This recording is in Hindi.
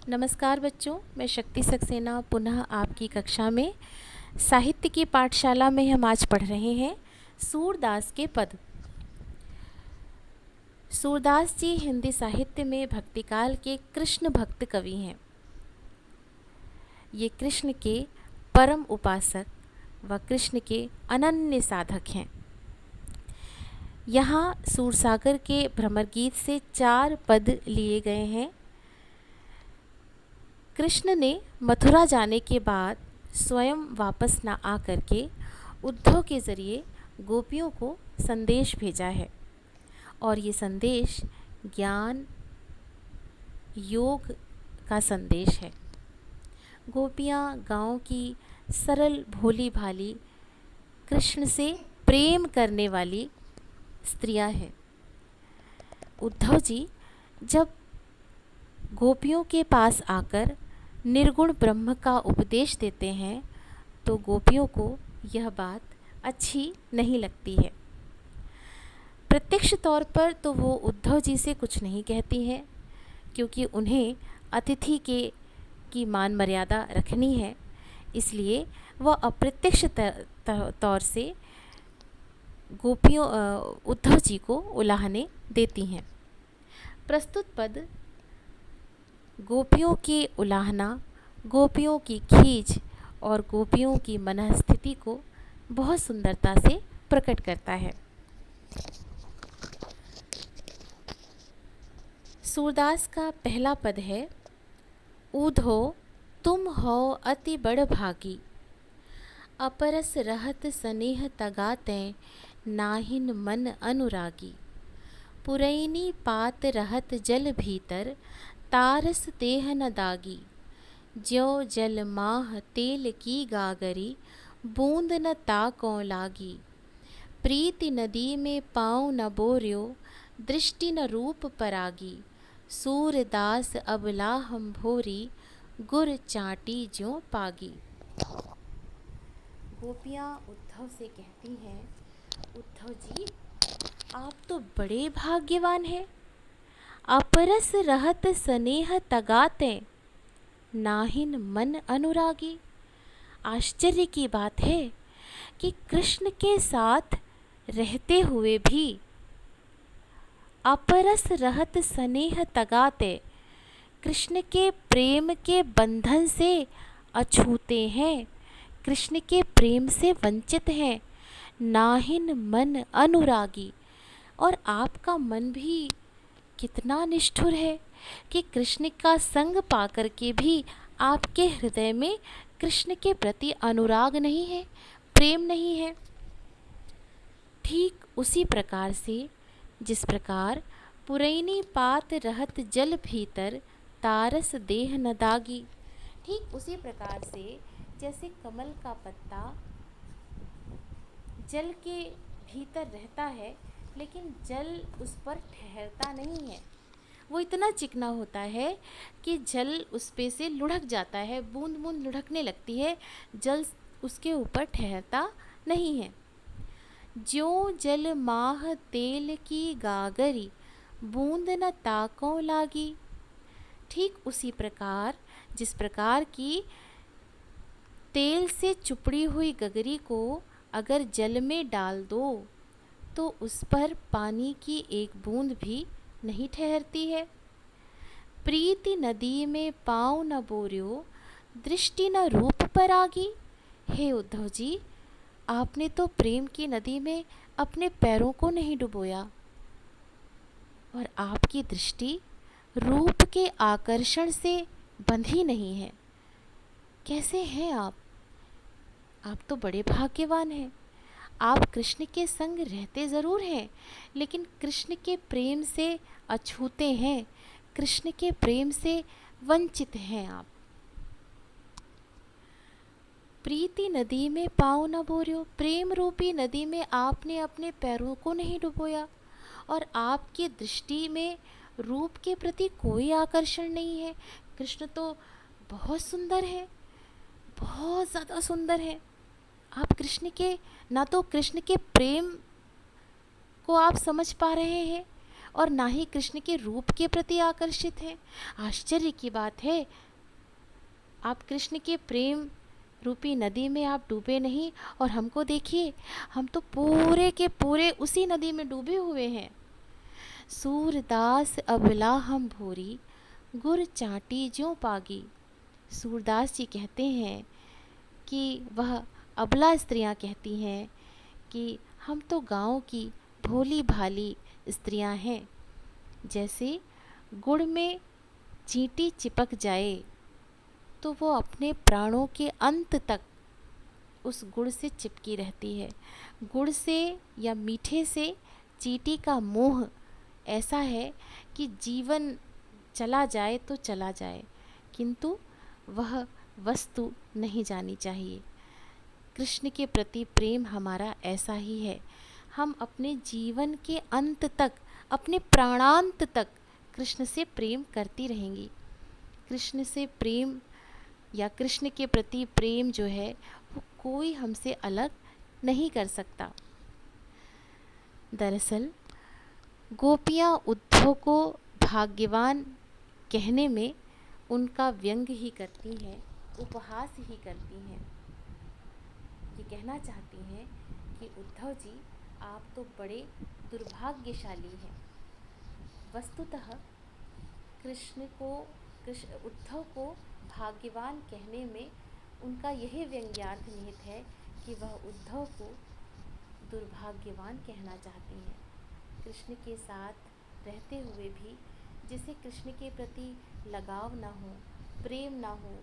नमस्कार बच्चों, मैं शक्ति सक्सेना पुनः आपकी कक्षा में साहित्य की पाठशाला में हम आज पढ़ रहे हैं सूरदास के पद। सूरदास जी हिंदी साहित्य में भक्तिकाल के कृष्ण भक्त कवि हैं। ये कृष्ण के परम उपासक व कृष्ण के अनन्य साधक हैं। यहाँ सूरसागर के भ्रमर गीत से 4 पद लिए गए हैं। कृष्ण ने मथुरा जाने के बाद स्वयं वापस न आकर के उद्धव के ज़रिए गोपियों को संदेश भेजा है और ये संदेश ज्ञान योग का संदेश है। गोपियाँ गांव की सरल भोली भाली कृष्ण से प्रेम करने वाली स्त्रियां हैं। उद्धव जी जब गोपियों के पास आकर निर्गुण ब्रह्म का उपदेश देते हैं तो गोपियों को यह बात अच्छी नहीं लगती है। प्रत्यक्ष तौर पर तो वो उद्धव जी से कुछ नहीं कहती हैं, क्योंकि उन्हें अतिथि की मान मर्यादा रखनी है, इसलिए वह अप्रत्यक्ष तौर से उद्धव जी को उलाहने देती हैं। प्रस्तुत पद गोपियों की उलाहना, गोपियों की खींच और गोपियों की मनःस्थिति को बहुत सुंदरता से प्रकट करता है। सूरदास का पहला पद है, ऊधो तुम हो अति बड़ भागी, अपरस रहत स्नेह तगाते नाहिन मन अनुरागी, पुरैनी पात रहत जल भीतर तारस देह न दागी, ज्यों जल माह तेल की गागरी बूंद न ताकों लागी, प्रीति नदी में पाँव न बोर्यो दृष्टि न रूप परागी, सूरदास अबला हम भोरी गुर चाटी ज्यों पागी। गोपियाँ उद्धव से कहती हैं, उद्धव जी आप तो बड़े भाग्यवान हैं। अपरस रहत स्नेह तगाते नाहिन मन अनुरागी। आश्चर्य की बात है कि कृष्ण के साथ रहते हुए भी अपरस रहत स्नेह तगाते, कृष्ण के प्रेम के बंधन से अछूते हैं, कृष्ण के प्रेम से वंचित हैं। नाहिन मन अनुरागी, और आपका मन भी कितना निष्ठुर है कि कृष्ण का संग पाकर के भी आपके हृदय में कृष्ण के प्रति अनुराग नहीं है, प्रेम नहीं है। ठीक उसी प्रकार से जिस प्रकार पुरैनी पात रहत जल भीतर तारस देह न दागी, ठीक उसी प्रकार से जैसे कमल का पत्ता जल के भीतर रहता है लेकिन जल उस पर ठहरता नहीं है, वो इतना चिकना होता है कि जल उस पे से लुढ़क जाता है, बूंद बूंद लुढ़कने लगती है, जल उसके ऊपर ठहरता नहीं है। ज्यों जल माह तेल की गागरी बूंद न ताकों लागी, ठीक उसी प्रकार जिस प्रकार की तेल से चुपड़ी हुई गगरी को अगर जल में डाल दो तो उस पर पानी की एक बूंद भी नहीं ठहरती है। प्रीति नदी में पाँव न बोर्यो दृष्टि न रूप परागी। हे उद्धव जी, आपने तो प्रेम की नदी में अपने पैरों को नहीं डुबोया और आपकी दृष्टि रूप के आकर्षण से बंधी नहीं है। कैसे हैं आप? आप तो बड़े भाग्यवान हैं। आप कृष्ण के संग रहते ज़रूर हैं, लेकिन कृष्ण के प्रेम से अछूते हैं, कृष्ण के प्रेम से वंचित हैं आप। प्रीति नदी में पाँव न बोर्यो, प्रेम रूपी नदी में आपने अपने पैरों को नहीं डुबोया और आपकी दृष्टि में रूप के प्रति कोई आकर्षण नहीं है। कृष्ण तो बहुत सुंदर है, बहुत ज़्यादा सुंदर है। आप कृष्ण के ना तो कृष्ण के प्रेम को आप समझ पा रहे हैं और ना ही कृष्ण के रूप के प्रति आकर्षित हैं। आश्चर्य की बात है, आप कृष्ण के प्रेम रूपी नदी में आप डूबे नहीं, और हमको देखिए, हम तो पूरे के पूरे उसी नदी में डूबे हुए हैं। सूरदास अबला हम भोरी, गुर चाटी ज्यों पागी। सूरदास जी कहते हैं कि वह अबला स्त्रियां कहती हैं कि हम तो गांव की भोली भाली स्त्रियां हैं। जैसे गुड़ में चींटी चिपक जाए तो वो अपने प्राणों के अंत तक उस गुड़ से चिपकी रहती है। गुड़ से या मीठे से चींटी का मोह ऐसा है कि जीवन चला जाए तो चला जाए, किंतु वह वस्तु नहीं जानी चाहिए। कृष्ण के प्रति प्रेम हमारा ऐसा ही है। हम अपने जीवन के अंत तक, अपने प्राणांत तक कृष्ण से प्रेम करती रहेंगी। कृष्ण से प्रेम या कृष्ण के प्रति प्रेम जो है वो कोई हमसे अलग नहीं कर सकता। दरअसल गोपियाँ उद्धव को भाग्यवान कहने में उनका व्यंग ही करती हैं, उपहास ही करती हैं। ये कहना चाहती हैं कि उद्धव जी, आप तो बड़े दुर्भाग्यशाली हैं। वस्तुतः उद्धव को भाग्यवान कहने में उनका यही व्यंग्यार्थ निहित है कि वह उद्धव को दुर्भाग्यवान कहना चाहती हैं। कृष्ण के साथ रहते हुए भी जिसे कृष्ण के प्रति लगाव ना हो, प्रेम ना हो,